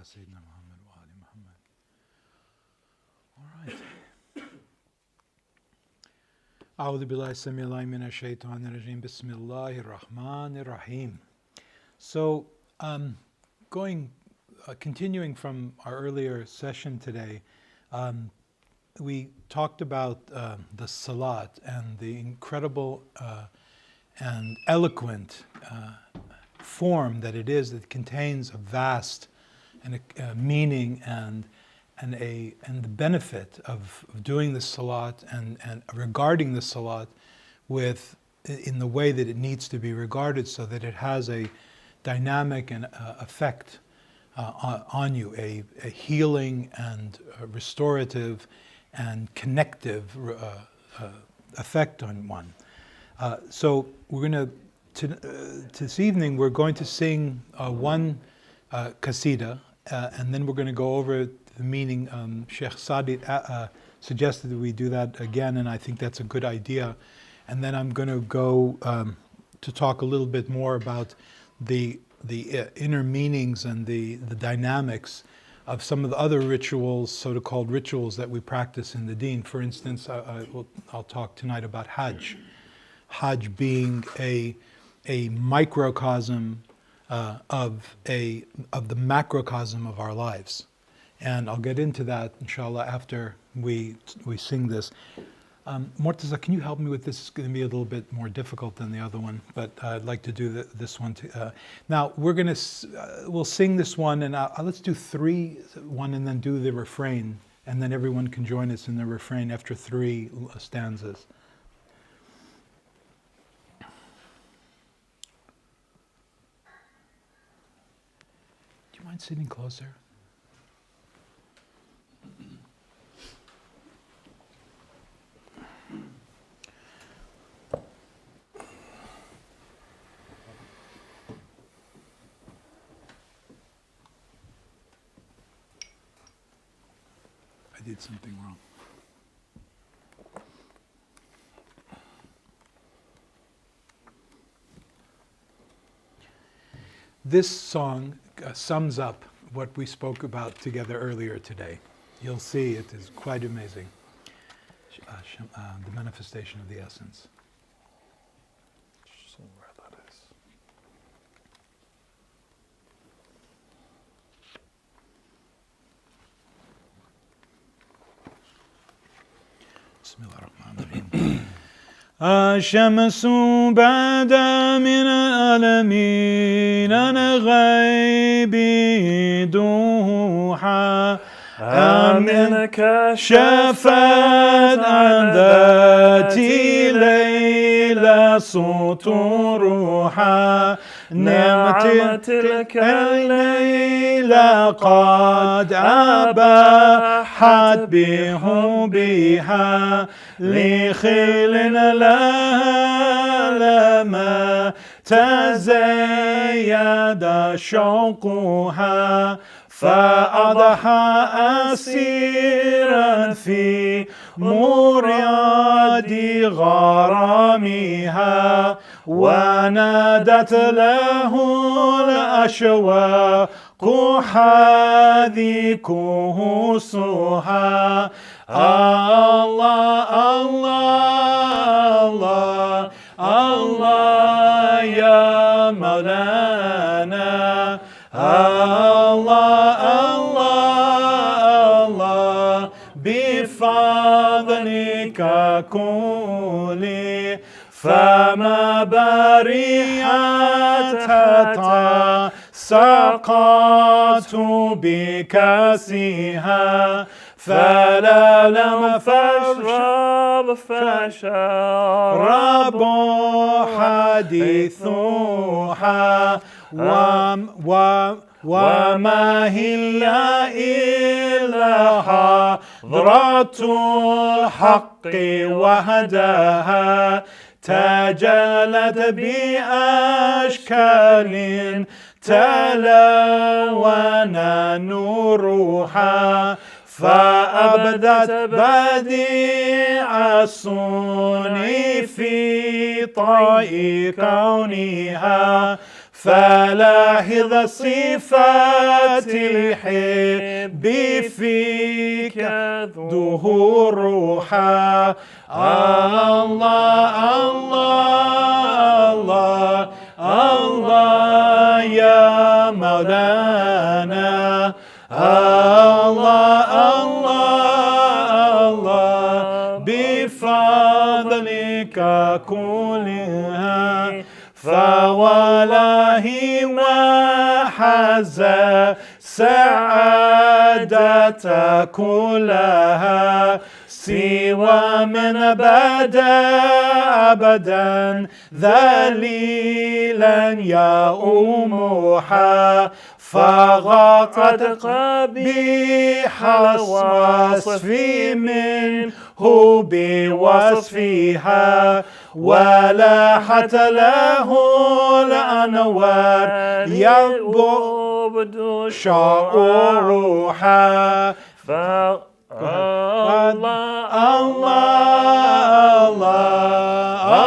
Sayyidina Muhammad wa ali Muhammad. All right. A'udhu billahi sami'il minash shaitanir rajim. Bismillahir rahmanir rahim. So, continuing from our earlier session today, we talked about the salat and the incredible and eloquent form that it is, that contains a vast and a meaning and the benefit of doing the salat and regarding the salat in the way that it needs to be regarded, so that it has a dynamic and effect on you, a healing and restorative and connective effect on one. So we're going this evening we're going to sing one qasida, and then we're going to go over the meaning. Sheikh Sadi suggested that we do that again, and I think that's a good idea. And then I'm going to go to talk a little bit more about the inner meanings and the dynamics of some of the other rituals, so-called rituals that we practice in the deen. For instance, I'll talk tonight about Hajj. Hajj being a microcosm of the macrocosm of our lives, and I'll get into that inshallah after we sing this. Mortaza, can you help me with this? It's going to be a little bit more difficult than the other one, but I'd like to do this one too. Now we'll sing this one, and let's do one and then do the refrain, and then everyone can join us in the refrain after 3 stanzas. Do you mind sitting closer? I did something wrong. This song sums up what we spoke about together earlier today. You'll see it is quite amazing, the manifestation of the essence. So where that is. Bismillahirrahmanirrahim. الشمس بدا من العالمين أنا غيبي دوحا منك شفت عن ذاتي ليلة سطورها نعمة تلك الليلة قد أباحت بحبها لخيل لها لما تزيد شوقها فأضحى أسيرا في مرياد غرامها ونادت له الأشواق حاذي كهوسها الله الله الله يا مولانا الله الله بفضلك كلي فما بريحت حتى سقطت بكاسها فلا لم فشرب حديثها وما هي إلا حضرة الحق وهداها تجلت بأشكال تلون نورها فأبدت بديع الصنع في طي كونها فلاحظ صفات الحب فيك ظهورها. الله الله الله يا مولانا. الله الله بفضلك كلها. فوالله وحز سعادة كلها سوى من بدا أبدا ذليلا يؤومها. فغطت قبيح الوصف منه بوصفها ولاحت له الأنوار يبدو شعورها. الله الله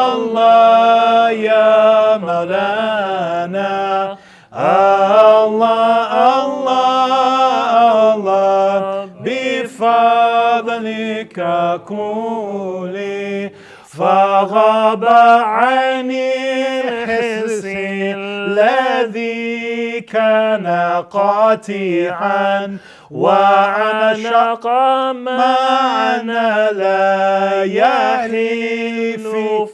الله يا مولانا. الله الله الله بفضلك كلي. فغاب عن الحس الذي كان قاطعا وعنق معنا لا يحيف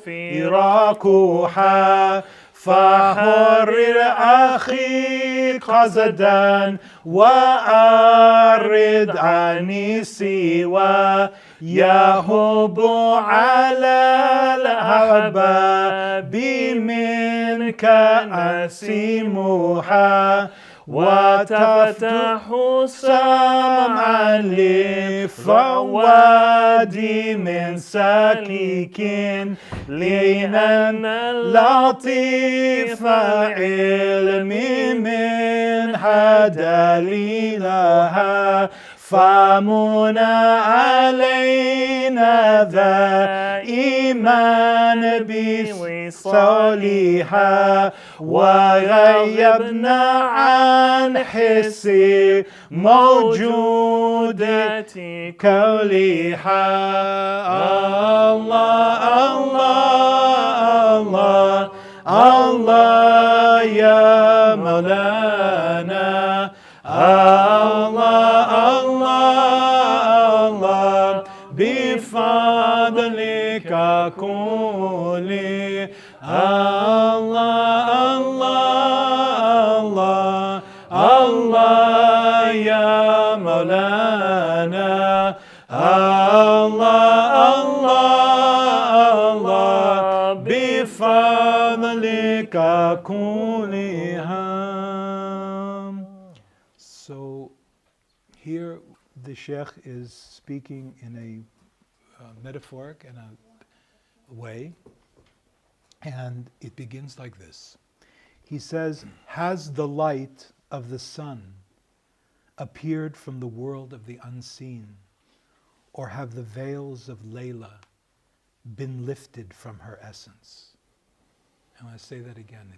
فراقها. فحرر أخي قصدا وأرد عني سوى يهب على الأحباب منك أسمها. وتفتح سمعا لفواد من سليك لأن لطيف علم منها دليلها. فمنى علينا ذا إيمان بوصالها وغيبنا عن حس موجودة كونها. الله الله الله يا مولانا. الله الله بفضلك كلي. الله الله الله يا مولانا. الله الله بفضلك كلها. So here the Sheikh is speaking in a metaphoric and a way, and it begins like this. He says, has the light of the sun appeared from the world of the unseen, or have the veils of Layla been lifted from her essence? I want to say that again.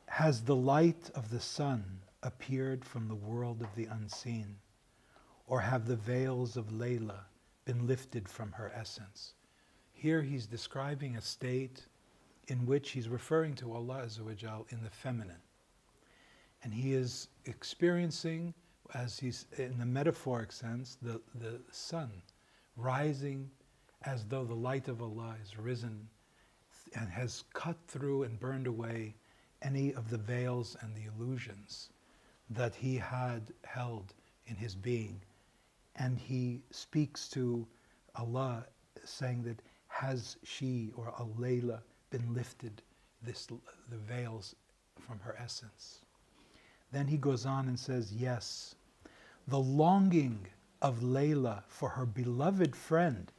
Has the light of the sun appeared from the world of the unseen, or have the veils of Layla been lifted from her essence? Here he's describing a state in which he's referring to Allah Azza wa Jal in the feminine. And he is experiencing, as he's in the metaphoric sense, the sun rising as though the light of Allah is risen and has cut through and burned away any of the veils and the illusions that he had held in his being. And he speaks to Allah saying that, has she or Al-Layla been lifted, the veils from her essence? Then he goes on and says, yes, the longing of Layla for her beloved friend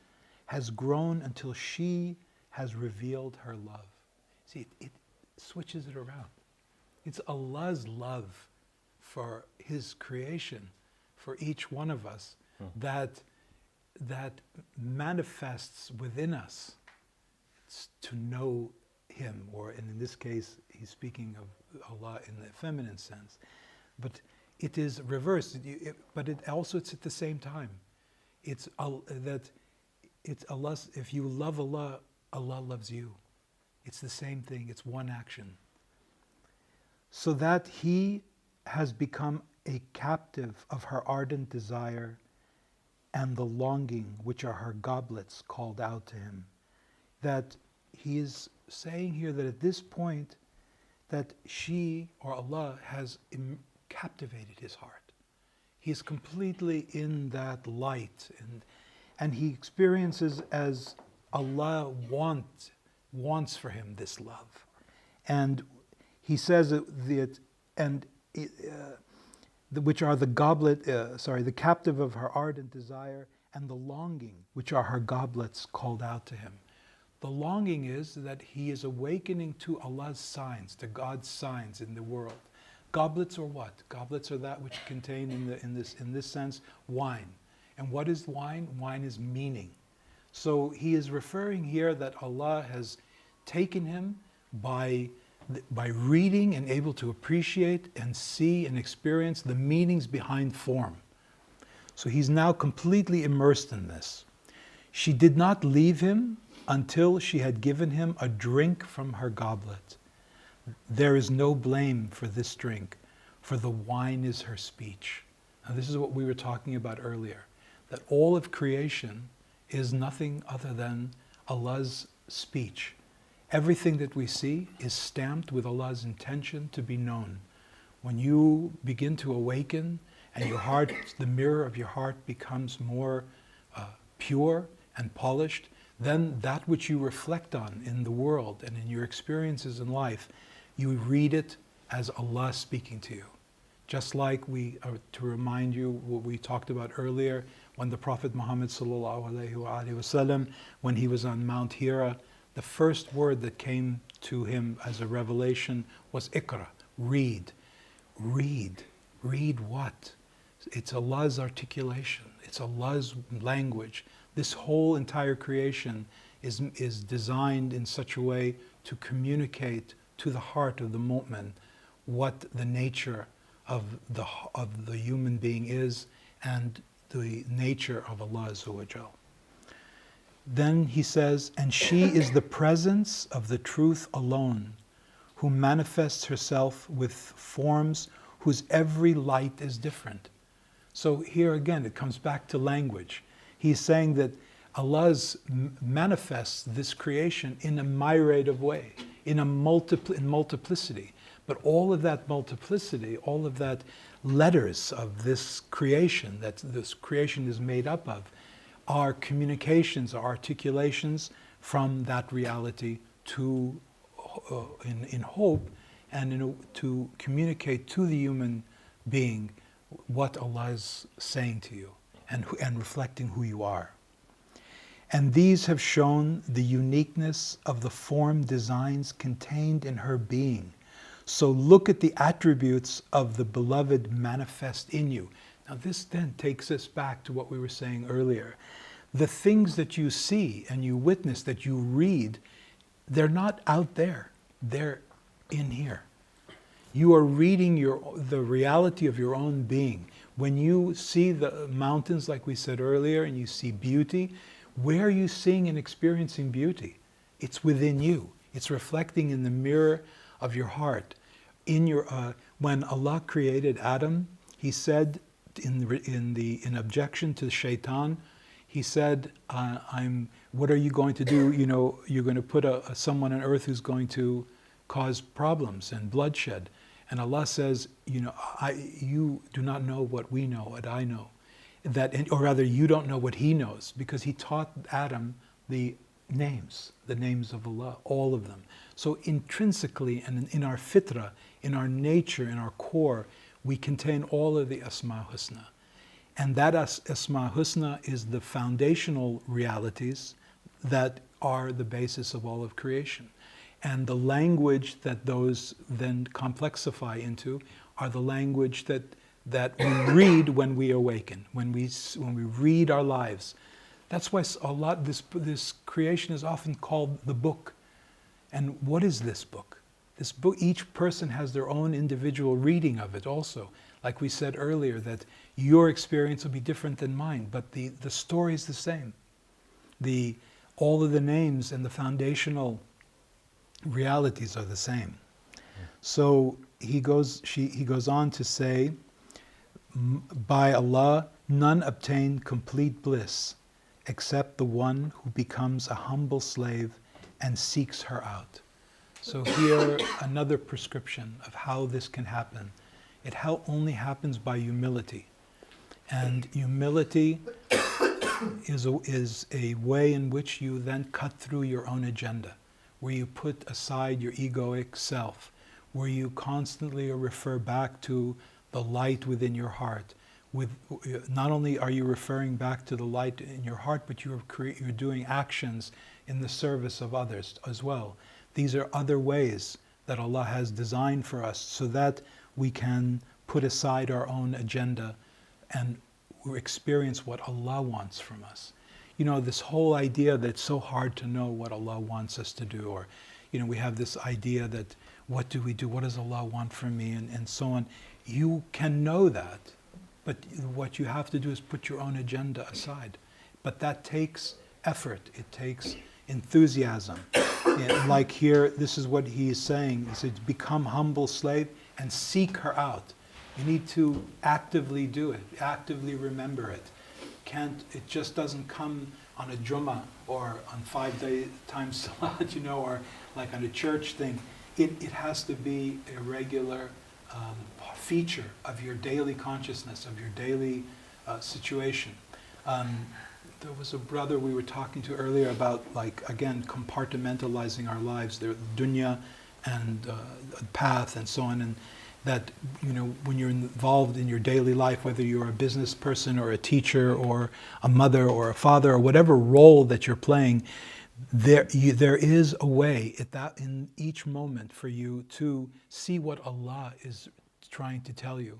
has grown until she has revealed her love. See, it switches it around. It's Allah's love for His creation, for each one of us, that manifests within us to know him, or in this case, he's speaking of Allah in the feminine sense. But it is reversed, but it also it's at the same time. It's that it's Allah. If you love Allah, Allah loves you. It's the same thing. It's one action. So that he has become a captive of her ardent desire and the longing which are her goblets called out to him. That he is saying here that at this point that she, or Allah, has captivated his heart. He is completely in that light, and he experiences as Allah wants for him this love. And he says that which are the captive of her ardent desire and the longing, which are her goblets called out to him. The longing is that he is awakening to Allah's signs, to God's signs in the world. Goblets are what? Goblets are that which contain in this sense wine. And what is wine? Wine is meaning. So he is referring here that Allah has taken him by reading and able to appreciate and see and experience the meanings behind form. So he's now completely immersed in this. She did not leave him until she had given him a drink from her goblet. There is no blame for this drink, for the wine is her speech. Now this is what we were talking about earlier, that all of creation is nothing other than Allah's speech. Everything that we see is stamped with Allah's intention to be known. When you begin to awaken and your heart, the mirror of your heart becomes more pure and polished, then that which you reflect on in the world and in your experiences in life, you read it as Allah speaking to you. Just like to remind you what we talked about earlier, when the Prophet Muhammad ﷺ, when he was on Mount Hira, the first word that came to him as a revelation was Iqra, read. Read. Read what? It's Allah's articulation. It's Allah's language. This whole entire creation is designed in such a way to communicate to the heart of the mu'min what the nature of the human being is and the nature of Allah Azza wa Jal. Then he says, and she is the presence of the truth alone, who manifests herself with forms whose every light is different. So here again, it comes back to language. He's saying that Allah manifests this creation in a myriad of way, in multiplicity. But all of that multiplicity, all of that letters of this creation that this creation is made up of, are communications, are articulations from that reality to, in hope, and to communicate to the human being what Allah is saying to you and reflecting who you are. And these have shown the uniqueness of the form designs contained in her being. So look at the attributes of the beloved manifest in you. Now this then takes us back to what we were saying earlier. The things that you see and you witness, that you read, they're not out there. They're in here. You are reading the reality of your own being. When you see the mountains, like we said earlier, and you see beauty, where are you seeing and experiencing beauty? It's within you. It's reflecting in the mirror of your heart. When Allah created Adam, He said in objection to Shaitan, He said, what are you going to do? You're going to put someone on earth who's going to cause problems and bloodshed. And Allah says, you do not know what we know, what I know. Or rather, you don't know what He knows, because He taught Adam the names of Allah, all of them. So intrinsically and in our fitrah, in our nature, in our core, we contain all of the Asma Husna. And that Asma Husna is the foundational realities that are the basis of all of creation. And the language that those then complexify into are the language that we read when we awaken, when we read our lives. That's why this creation is often called the book. And what is this book? This book, each person has their own individual reading of it also. Like we said earlier, that your experience will be different than mine, but the story is the same. All of the names and the foundational realities are the same. So he goes on to say, by Allah, none obtain complete bliss except the one who becomes a humble slave and seeks her out. So here, another prescription of how this can happen. It only happens by humility. And humility is a way in which you then cut through your own agenda, where you put aside your egoic self, where you constantly refer back to the light within your heart. Not only are you referring back to the light in your heart, but you're doing actions in the service of others as well. These are other ways that Allah has designed for us so that we can put aside our own agenda and experience what Allah wants from us. You know, this whole idea that it's so hard to know what Allah wants us to do, or, you know, we have this idea that what do we do? What does Allah want from me? And so on. You can know that, but what you have to do is put your own agenda aside. But that takes effort. It takes enthusiasm. And like here, this is what he is saying. He said, become humble slave and seek her out. You need to actively do it, actively remember it. It just doesn't come on a Jummah or on 5-day time salat, you know, or like on a church thing. It has to be a regular feature of your daily consciousness, of your daily situation. There was a brother we were talking to earlier about, like, again, compartmentalizing our lives, the dunya and the path and so on, and that, you know, when you're involved in your daily life, whether you're a business person or a teacher or a mother or a father or whatever role that you're playing, there is a way in each moment for you to see what Allah is trying to tell you.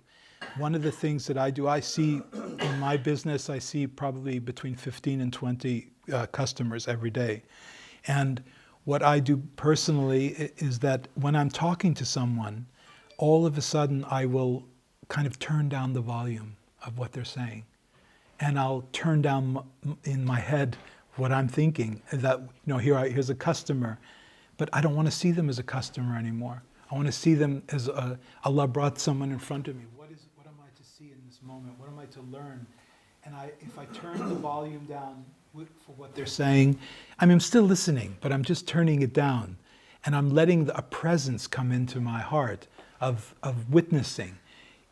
One of the things that I do, I see in my business, I see probably between 15 and 20 customers every day. And what I do personally is that when I'm talking to someone, all of a sudden I will kind of turn down the volume of what they're saying. And I'll turn down in my head what I'm thinking, that, you know, here's a customer, but I don't want to see them as a customer anymore. I want to see them as Allah brought someone in front of me. What am I to see in this moment? What am I to learn? And if I turn the volume down for what they're saying, I mean, I'm still listening, but I'm just turning it down. And I'm letting a presence come into my heart of witnessing.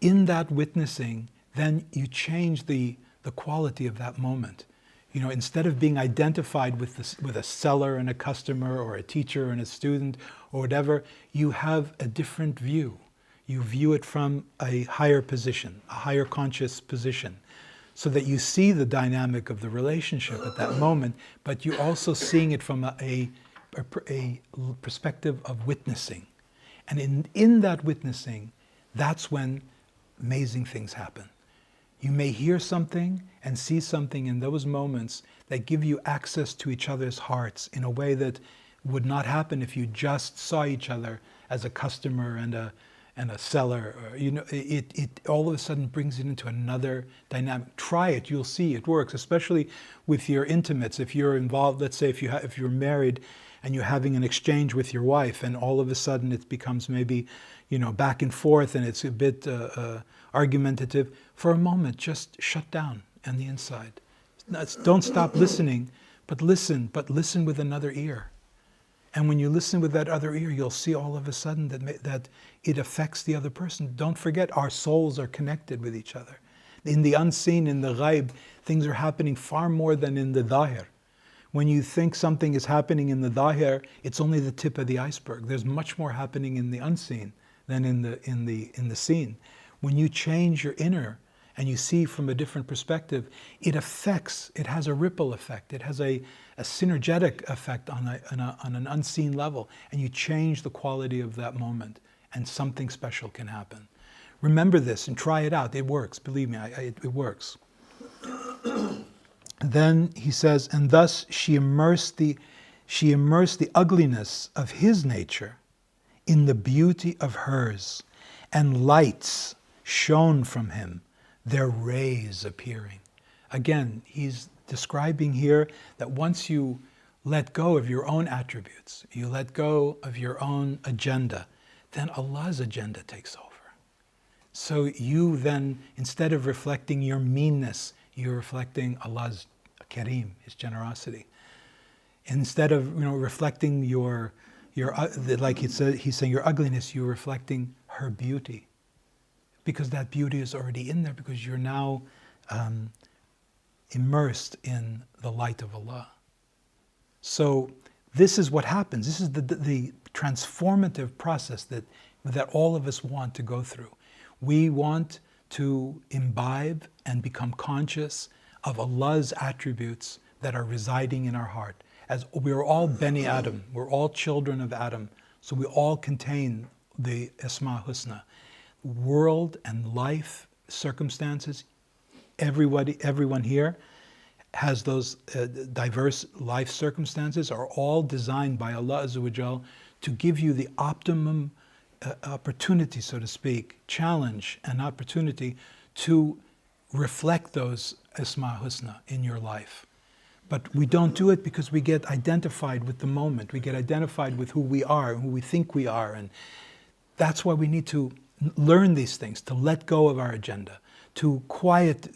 In that witnessing, then you change the quality of that moment. You know, instead of being identified with a seller and a customer or a teacher and a student or whatever, you have a different view. You view it from a higher position, a higher conscious position, so that you see the dynamic of the relationship at that moment, but you're also seeing it from a perspective of witnessing. And in that witnessing, that's when amazing things happen. You may hear something and see something in those moments that give you access to each other's hearts in a way that would not happen if you just saw each other as a customer and a seller. Or, you know, it all of a sudden brings it into another dynamic. Try it, you'll see it works, especially with your intimates. If you're involved, let's say if you're married and you're having an exchange with your wife, and all of a sudden it becomes maybe, you know, back and forth, and it's a bit argumentative. For a moment, just shut down on the inside. Don't stop listening, but listen with another ear. And when you listen with that other ear, you'll see all of a sudden that it affects the other person. Don't forget, our souls are connected with each other. In the unseen, in the ghaib, things are happening far more than in the dhahir. When you think something is happening in the dhahir, it's only the tip of the iceberg. There's much more happening in the unseen than in the seen. When you change your inner and you see from a different perspective, it has a ripple effect. It has a synergetic effect on an unseen level, and you change the quality of that moment, and something special can happen. Remember this and try it out. It works, believe me, it works. Then he says, and thus she immersed She immersed the ugliness of his nature in the beauty of hers, and lights shone from him, their rays appearing. Again, he's describing here that once you let go of your own attributes, you let go of your own agenda, then Allah's agenda takes over. So you then, instead of reflecting your meanness, you're reflecting Allah's Kareem, His generosity. Instead of reflecting your like he's saying your ugliness, you're reflecting her beauty, because that beauty is already in there, because you're now immersed in the light of Allah. So this is what happens. This is the transformative process that all of us want to go through. We want to imbibe and become conscious of Allah's attributes that are residing in our heart. As we are all Bani Adam, we're all children of Adam, so we all contain the Asma Husna. World and life circumstances, everyone here has those diverse life circumstances, are all designed by Allah Azza wa Jal to give you the optimum opportunity, so to speak, challenge and opportunity to reflect those Asma Husna in your life. But we don't do it because we get identified with the moment. We get identified with who we are and who we think we are. And that's why we need to learn these things, to let go of our agenda, to quiet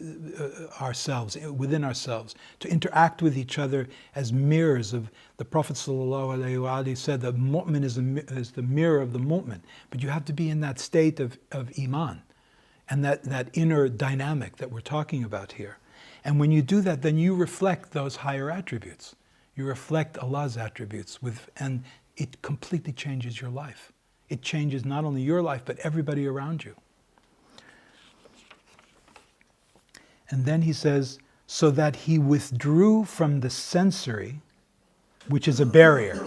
ourselves, within ourselves, to interact with each other as mirrors of the Prophet ﷺ said that mu'min is the mirror of the mu'min. But you have to be in that state of iman and that inner dynamic that we're talking about here. And when you do that, then you reflect those higher attributes. You reflect Allah's attributes, and it completely changes your life. It changes not only your life, but everybody around you. And then he says, so that he withdrew from the sensory, which is a barrier.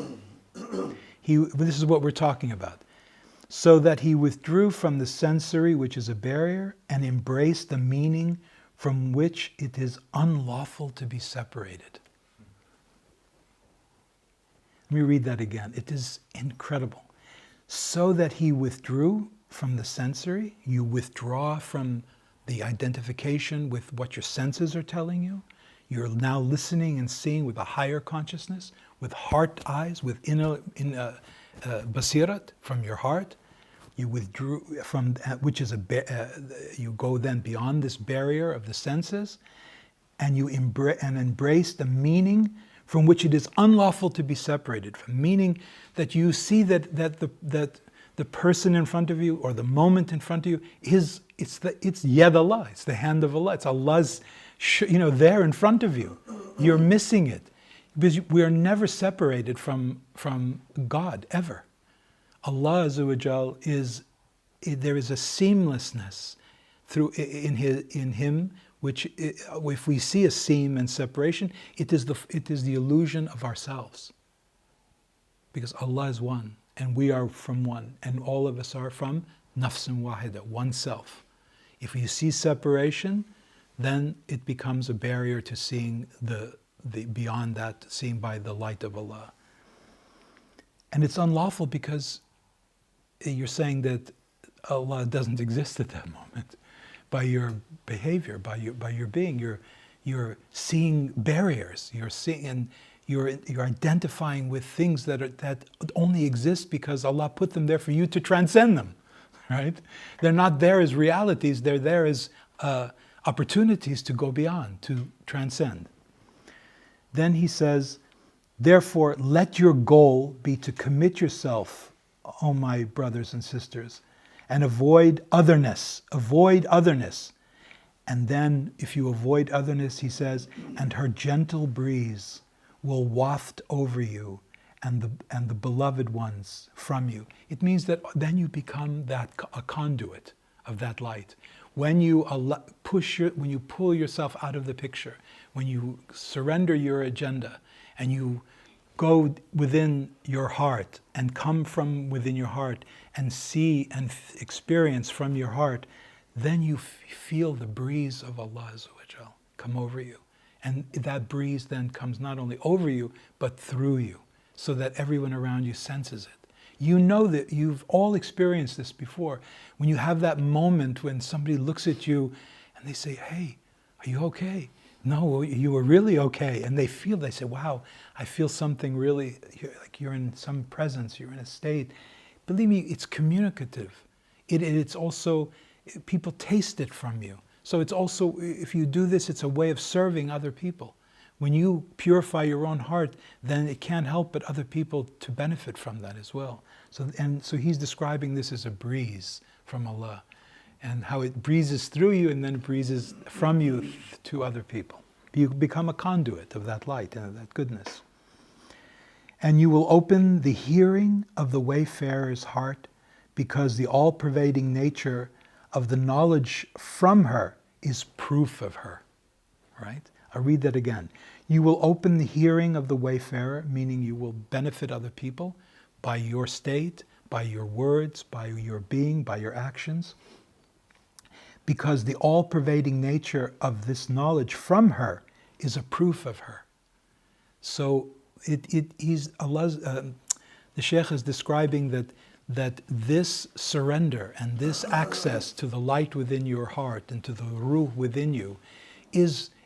This is what we're talking about. So that he withdrew from the sensory, which is a barrier, and embraced the meaning from which it is unlawful to be separated. Let me read that again. It is incredible. So that he withdrew from the sensory, you withdraw from the identification with what your senses are telling you. You're now listening and seeing with a higher consciousness, with heart eyes, with basirat, from your heart. You withdrew from which is you go then beyond this barrier of the senses, and you embrace the meaning from which it is unlawful to be separated from. Meaning that you see that the person in front of you or the moment in front of you it's Yad Allah, it's the hand of Allah, it's Allah's there in front of you. You're missing it because we are never separated from God ever. Allah Azza wa Jal there is a seamlessness in Him, which if we see a seam and separation, it is the illusion of ourselves. Because Allah is one, and we are from one, and all of us are from nafsun wahida, one self. If you see separation, then it becomes a barrier to seeing the beyond that, seeing by the light of Allah. And it's unlawful because you're saying that Allah doesn't exist at that moment. By your behavior, by your being, you're seeing barriers. You're seeing, and you're identifying with things that only exist because Allah put them there for you to transcend them. Right? They're not there as realities. They're there as opportunities to go beyond, to transcend. Then he says, therefore, let your goal be to commit yourself, O my brothers and sisters, and avoid otherness. Avoid otherness. And then, if you avoid otherness, he says, and her gentle breeze will waft over you and the beloved ones from you. It means that then you become a conduit of that light. When you when you pull yourself out of the picture, when you surrender your agenda and you go within your heart and come from within your heart and see and experience from your heart, then you feel the breeze of Allah Azza wa Jal come over you. And that breeze then comes not only over you, but through you. so that everyone around you senses it. You know that you've all experienced this before. When you have that moment when somebody looks at you and they say, hey, are you okay? No, you were really okay. And they say, wow, I feel something really, like you're in some presence, you're in a state. Believe me, it's communicative. It's also, people taste it from you. So it's also, if you do this, it's a way of serving other people. When you purify your own heart, then it can't help but other people to benefit from that as well. So he's describing this as a breeze from Allah, and how it breezes through you and then it breezes from you to other people. You become a conduit of that light and of that goodness. And you will open the hearing of the wayfarer's heart, because the all-pervading nature of the knowledge from her is proof of her. Right? I'll read that again. You will open the hearing of the wayfarer, meaning you will benefit other people by your state, by your words, by your being, by your actions, because the all-pervading nature of this knowledge from her is a proof of her. So the Sheikh is describing that this surrender and this access to the light within your heart and to the ruh within you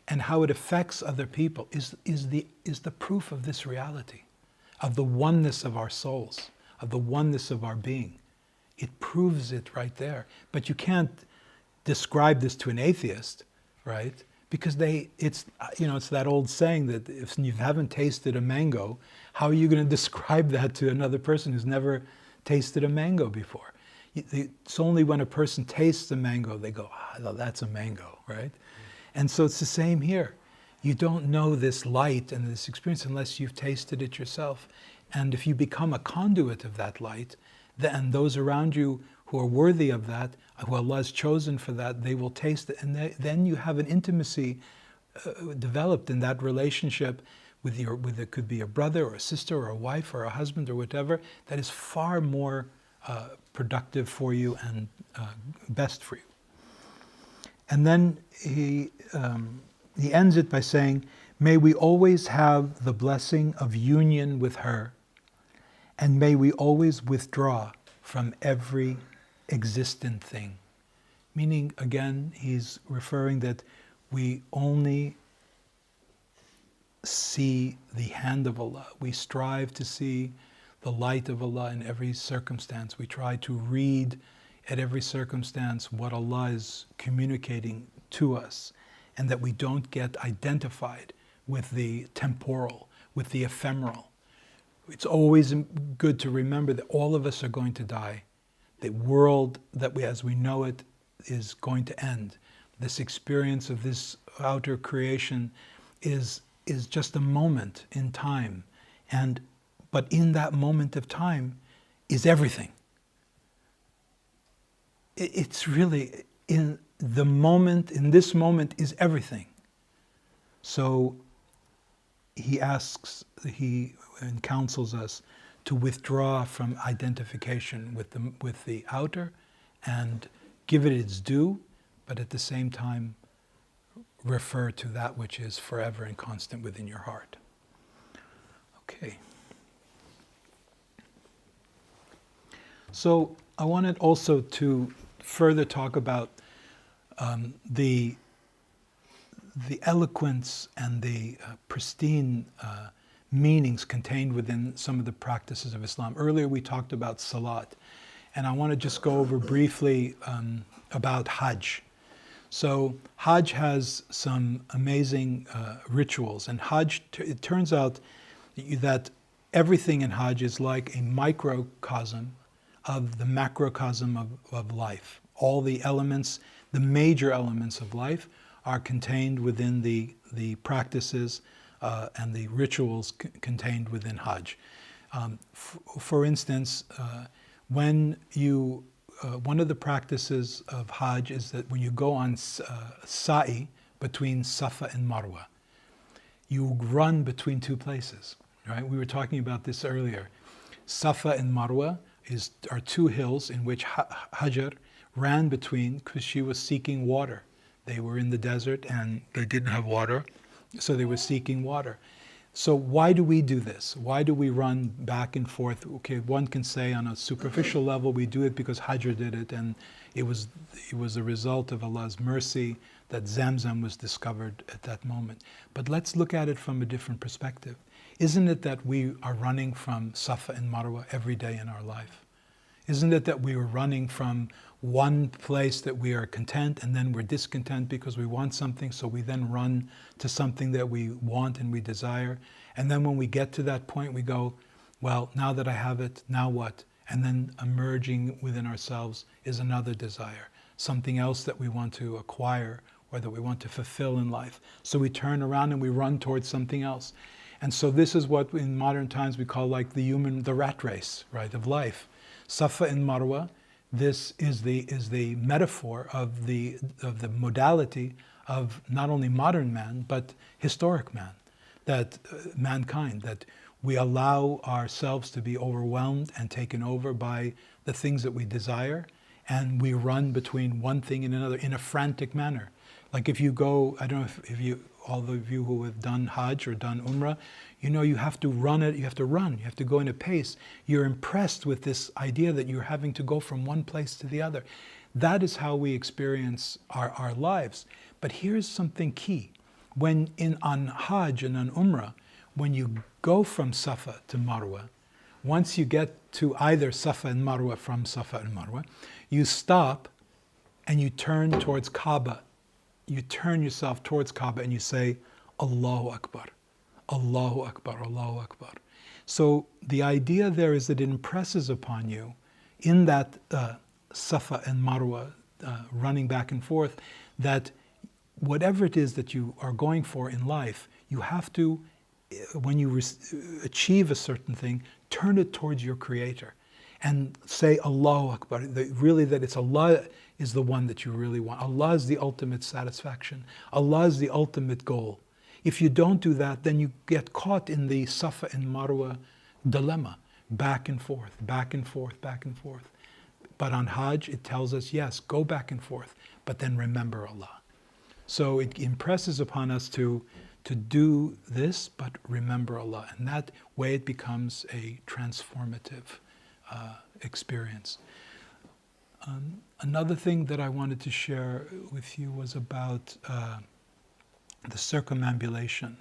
and how it affects other people is the proof of this reality, of the oneness of our souls, of the oneness of our being. It proves it right there. But you can't describe this to an atheist, right? Because it's that old saying that if you haven't tasted a mango, how are you going to describe that to another person who's never tasted a mango before? It's only when a person tastes a mango, they go, no, that's a mango, right? And so it's the same here. You don't know this light and this experience unless you've tasted it yourself. And if you become a conduit of that light, then those around you who are worthy of that, who Allah has chosen for that, they will taste it. And then you have an intimacy developed in that relationship with it could be a brother or a sister or a wife or a husband or whatever, that is far more productive for you and best for you. And then he ends it by saying, may we always have the blessing of union with her, and may we always withdraw from every existent thing. Meaning, again, he's referring that we only see the hand of Allah. We strive to see the light of Allah in every circumstance. We try to read at every circumstance what Allah is communicating to us, and that we don't get identified with the temporal, with the ephemeral. It's always good to remember that all of us are going to die. The world that as we know it is going to end. This experience of this outer creation is just a moment in time. But in that moment of time is everything. It's really, in this moment is everything. So he counsels us to withdraw from identification with the outer and give it its due, but at the same time refer to that which is forever and constant within your heart. Okay. So I wanted also to further talk about the eloquence and the pristine meanings contained within some of the practices of Islam. Earlier we talked about Salat, and I want to just go over briefly about Hajj. So Hajj has some amazing rituals, and Hajj, it turns out that everything in Hajj is like a microcosm of the macrocosm of life. All the elements, the major elements of life, are contained within the practices and the rituals contained within Hajj. For instance, one of the practices of Hajj is that when you go on sa'i between Safa and Marwa, you run between two places. Right? We were talking about this earlier. Safa and Marwa are two hills in which Hajar ran between because she was seeking water. They were in the desert and they didn't have water, so they were seeking water. So why do we do this? Why do we run back and forth? Okay, one can say on a superficial level we do it because Hajj did it, and it was a result of Allah's mercy that Zamzam was discovered at that moment. But let's look at it from a different perspective. Isn't it that we are running from Safa and Marwa every day in our life? Isn't it that we are running from one place that we are content and then we're discontent because we want something, so we then run to something that we want and we desire, and then when we get to that point we go, well, now that I have it, now what? And then emerging within ourselves is another desire, something else that we want to acquire or that we want to fulfill in life. So we turn around and we run towards something else. And so this is what in modern times we call like the rat race, right, of life. Safa and Marwa, this is the metaphor of the modality of not only modern man, but historic man, that mankind, that we allow ourselves to be overwhelmed and taken over by the things that we desire, and we run between one thing and another in a frantic manner. Like if you go, I don't know if you, all of you who have done Hajj or done Umrah, you know you have to run it, you have to go in a pace. You're impressed with this idea that you're having to go from one place to the other. That is how we experience our lives. But here's something key. On Hajj and on Umrah, when you go from Safa to Marwa, once you get to either Safa and Marwa from Safa and Marwa, you stop and you turn towards Kaaba. You turn yourself towards Kaaba and you say, Allahu Akbar, Allahu Akbar, Allahu Akbar. So the idea there is that it impresses upon you in that Safa and Marwa running back and forth, that whatever it is that you are going for in life, you have to, when you achieve a certain thing, turn it towards your Creator and say Allahu Akbar, really that it's Allah is the one that you really want. Allah is the ultimate satisfaction. Allah is the ultimate goal. If you don't do that, then you get caught in the Safa and Marwa dilemma, back and forth, back and forth, back and forth. But on Hajj, it tells us, yes, go back and forth, but then remember Allah. So it impresses upon us to do this, but remember Allah. And that way it becomes a transformative experience. Another thing that I wanted to share with you was about the circumambulation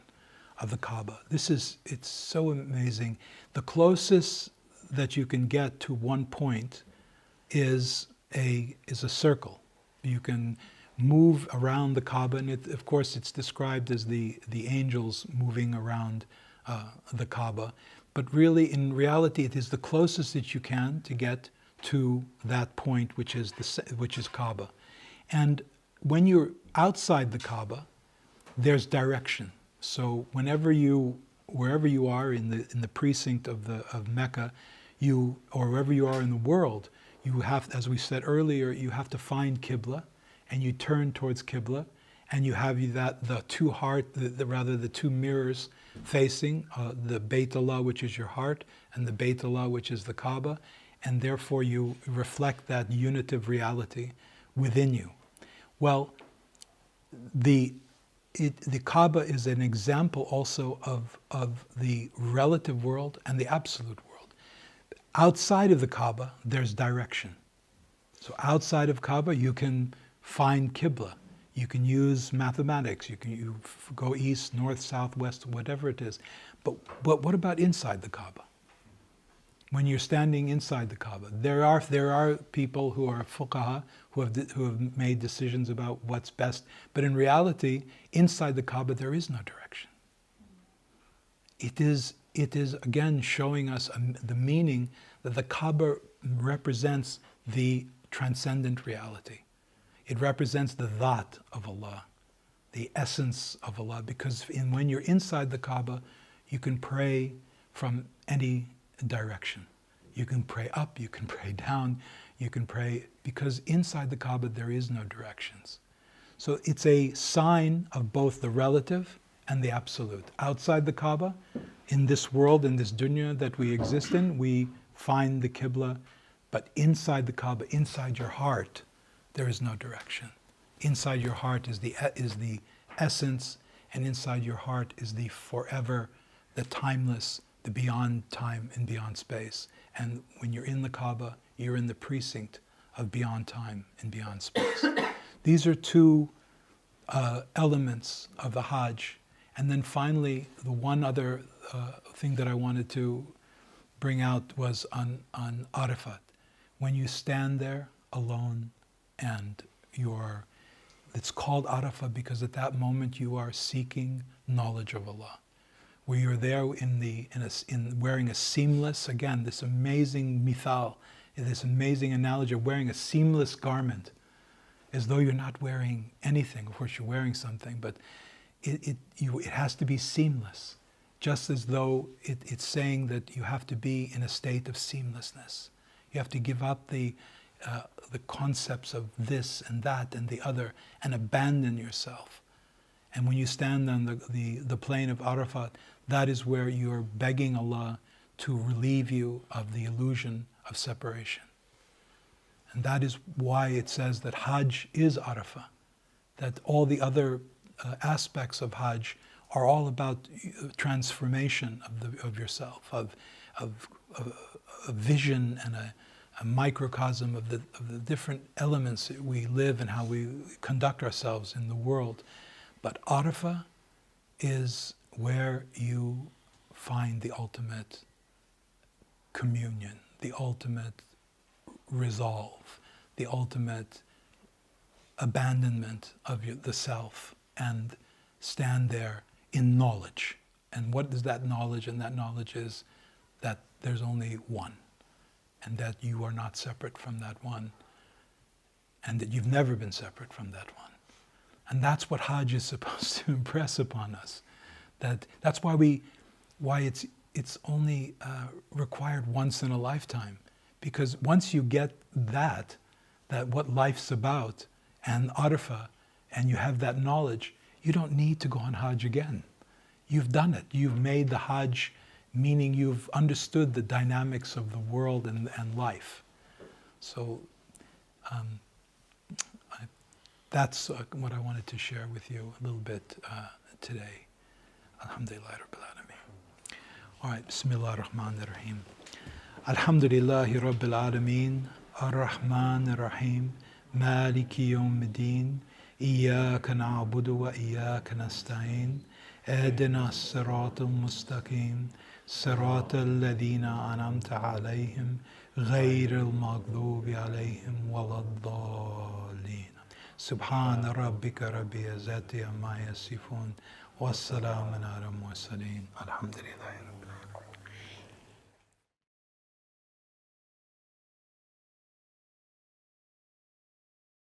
of the Kaaba. It's so amazing. The closest that you can get to one point is a circle. You can move around the Kaaba, and of course it's described as the angels moving around the Kaaba. But really, in reality, it is the closest that you can to get to that point, which is Kaaba. And when you're outside the Kaaba, there's direction. So wherever you are in the precinct of Mecca, or wherever you are in the world, you have, as we said earlier, you have to find Qibla, and you turn towards Qibla, and you have the two mirrors facing the Bayt Allah, which is your heart, and the Bayt Allah, which is the Kaaba, and therefore you reflect that unitive reality within you. Well, the Kaaba is an example also of the relative world and the absolute world. Outside of the Kaaba, there's direction. So outside of Kaaba, you can find Qibla. You can use mathematics. You go east, north, south, west, whatever it is. But what about inside the Kaaba? When you're standing inside the Kaaba, there are people who are fuqaha who have made decisions about what's best. But in reality, inside the Kaaba, there is no direction. It is again showing us the meaning that the Kaaba represents the transcendent reality. It represents the Dhat of Allah, the essence of Allah, because when you're inside the Kaaba, you can pray from any direction. You can pray up, you can pray down, you can pray, because inside the Kaaba there is no directions. So it's a sign of both the relative and the absolute. Outside the Kaaba, in this world, in this dunya that we exist in, we find the Qibla, but inside the Kaaba, inside your heart, there is no direction. Inside your heart is the essence, and inside your heart is the forever the timeless, the beyond time and beyond space. And when you're in the Kaaba, you're in the precinct of beyond time and beyond space. These are two elements of the Hajj. And then finally, the one other thing that I wanted to bring out was on Arafat. When you stand there alone and it's called Arafah because at that moment you are seeking knowledge of Allah. Where you're there in wearing a seamless, again, this amazing mithal, this amazing analogy of wearing a seamless garment, as though you're not wearing anything. Of course, you're wearing something, but it has to be seamless, just as though it's saying that you have to be in a state of seamlessness. You have to give up the concepts of this and that and the other and abandon yourself. And when you stand on the plain of Arafat, that is where you're begging Allah to relieve you of the illusion of separation. And that is why it says that Hajj is Arafah, that all the other aspects of Hajj are all about transformation of yourself, of a vision and a microcosm of the different elements that we live and how we conduct ourselves in the world. But Arafah is where you find the ultimate communion, the ultimate resolve, the ultimate abandonment of the self, and stand there in knowledge. And what is that knowledge? And that knowledge is that there's only one, and that you are not separate from that one, and that you've never been separate from that one. And that's what Hajj is supposed to impress upon us. That's why it's only required once in a lifetime. Because once you get that what life's about, and Arafah, and you have that knowledge, you don't need to go on Hajj again. You've done it. You've made the Hajj, meaning you've understood the dynamics of the world and life. So that's what I wanted to share with you a little bit today. Alhamdulillah Rabbil Alameen. All right, Bismillah ar-Rahman ar-Rahim. Alhamdulillahi Rabbil Alameen, ar-Rahman ar-Rahim, Maliki yawmiddin, Iyyaka na'budu wa iyyaka nasta'in, Ihdina as-sirata al-mustaqim, sirata alladhina an'amta alayhim, ghayri al-maghdubi alayhim waladdallin. Subhana rabbika rabbil izzati amma yasifun, wassalamun ala al-mursalin. Alhamdulillahi Rabbil Alamin.